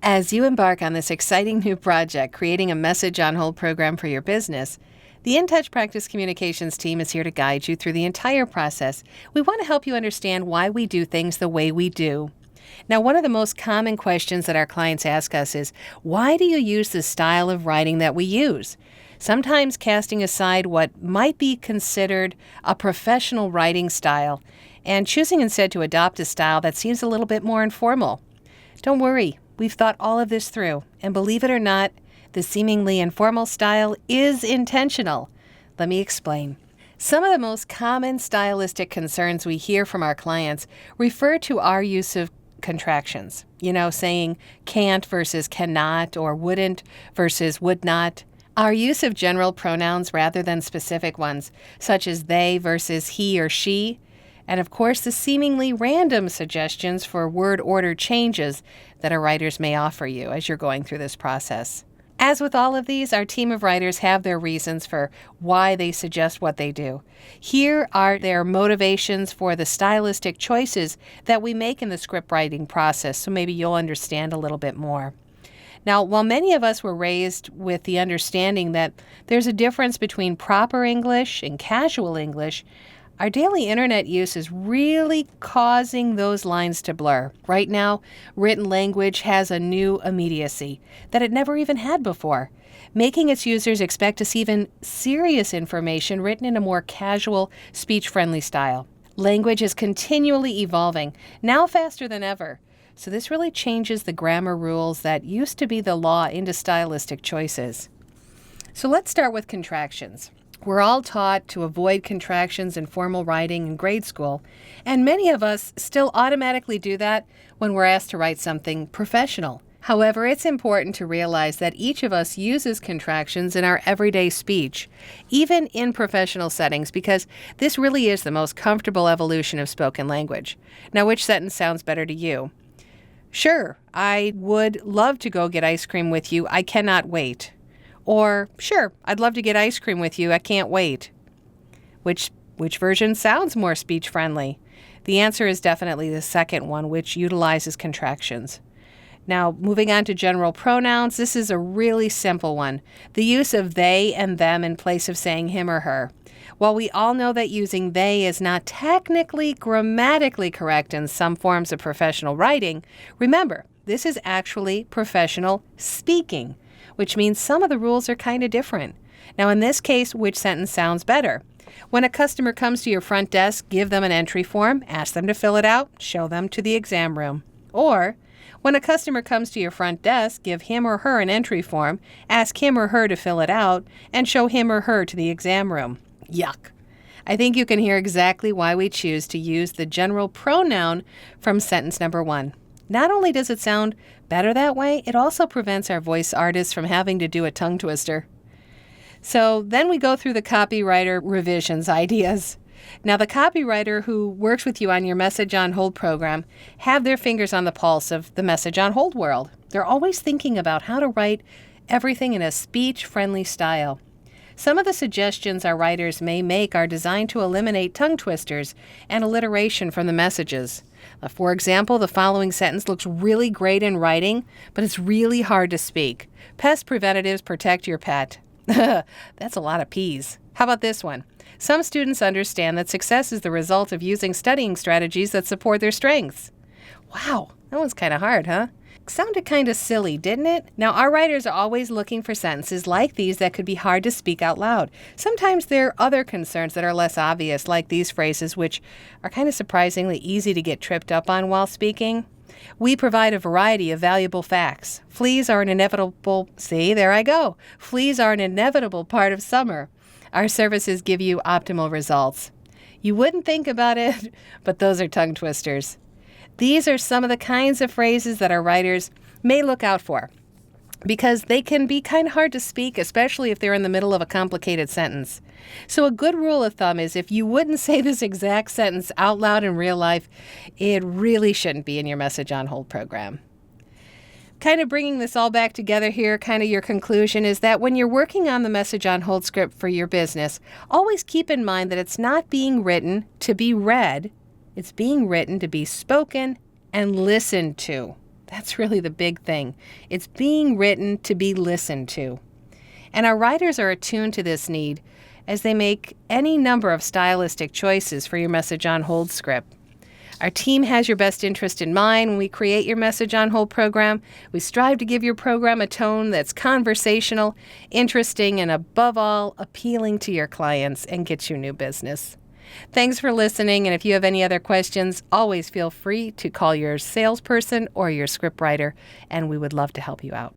As you embark on this exciting new project, creating a message on hold program for your business, the InTouch Practice Communications team is here to guide you through the entire process. We want to help you understand why we do things the way we do. Now, one of the most common questions that our clients ask us is, why do you use the style of writing that we use? Sometimes casting aside what might be considered a professional writing style and choosing instead to adopt a style that seems a little bit more informal. Don't worry, we've thought all of this through, and believe it or not, the seemingly informal style is intentional. Let me explain. Some of the most common stylistic concerns we hear from our clients refer to our use of contractions. Saying can't versus cannot, or wouldn't versus would not. Our use of general pronouns rather than specific ones, such as they versus he or she. And of course, the seemingly random suggestions for word order changes that our writers may offer you as you're going through this process. As with all of these, our team of writers have their reasons for why they suggest what they do. Here are their motivations for the stylistic choices that we make in the script writing process, so maybe you'll understand a little bit more. Now, while many of us were raised with the understanding that there's a difference between proper English and casual English, our daily internet use is really causing those lines to blur. Right now, written language has a new immediacy that it never even had before, making its users expect to see even serious information written in a more casual, speech-friendly style. Language is continually evolving, now faster than ever. So this really changes the grammar rules that used to be the law into stylistic choices. So let's start with contractions. We're all taught to avoid contractions in formal writing in grade school, and many of us still automatically do that when we're asked to write something professional. However, it's important to realize that each of us uses contractions in our everyday speech, even in professional settings, because this really is the most comfortable evolution of spoken language. Now, which sentence sounds better to you? Sure, I would love to go get ice cream with you. I cannot wait. Or, sure, I'd love to get ice cream with you. I can't wait. Which version sounds more speech-friendly? The answer is definitely the second one, which utilizes contractions. Now, moving on to general pronouns, this is a really simple one. The use of they and them in place of saying him or her. While we all know that using they is not technically grammatically correct in some forms of professional writing, remember, this is actually professional speaking, which means some of the rules are kind of different. Now, in this case, which sentence sounds better? When a customer comes to your front desk, give them an entry form, ask them to fill it out, show them to the exam room. Or, when a customer comes to your front desk, give him or her an entry form, ask him or her to fill it out, and show him or her to the exam room. Yuck. I think you can hear exactly why we choose to use the general pronoun from sentence number 1. Not only does it sound better that way, it also prevents our voice artists from having to do a tongue twister. So then we go through the copywriter revisions ideas. Now, the copywriter who works with you on your message on hold program have their fingers on the pulse of the message on hold world. They're always thinking about how to write everything in a speech-friendly style. Some of the suggestions our writers may make are designed to eliminate tongue twisters and alliteration from the messages. For example, the following sentence looks really great in writing, but it's really hard to speak. Pest preventatives protect your pet. That's a lot of P's. How about this one? Some students understand that success is the result of using studying strategies that support their strengths. Wow, that one's kind of hard, huh? Sounded kind of silly, didn't it? Now, our writers are always looking for sentences like these that could be hard to speak out loud. Sometimes there are other concerns that are less obvious, like these phrases, which are kind of surprisingly easy to get tripped up on while speaking. We provide a variety of valuable facts. Fleas are an inevitable, Fleas are an inevitable part of summer. Our services give you optimal results. You wouldn't think about it, but those are tongue twisters. These are some of the kinds of phrases that our writers may look out for because they can be kind of hard to speak, especially if they're in the middle of a complicated sentence. So a good rule of thumb is if you wouldn't say this exact sentence out loud in real life, it really shouldn't be in your message on hold program. Kind of bringing this all back together here, kind of your conclusion is that when you're working on the message on hold script for your business, always keep in mind that it's not being written to be read. It's being written to be spoken and listened to. That's really the big thing. It's being written to be listened to. And our writers are attuned to this need as they make any number of stylistic choices for your message on hold script. Our team has your best interest in mind when we create your message on hold program. We strive to give your program a tone that's conversational, interesting, and above all, appealing to your clients and get you new business. Thanks for listening, and if you have any other questions, always feel free to call your salesperson or your scriptwriter, and we would love to help you out.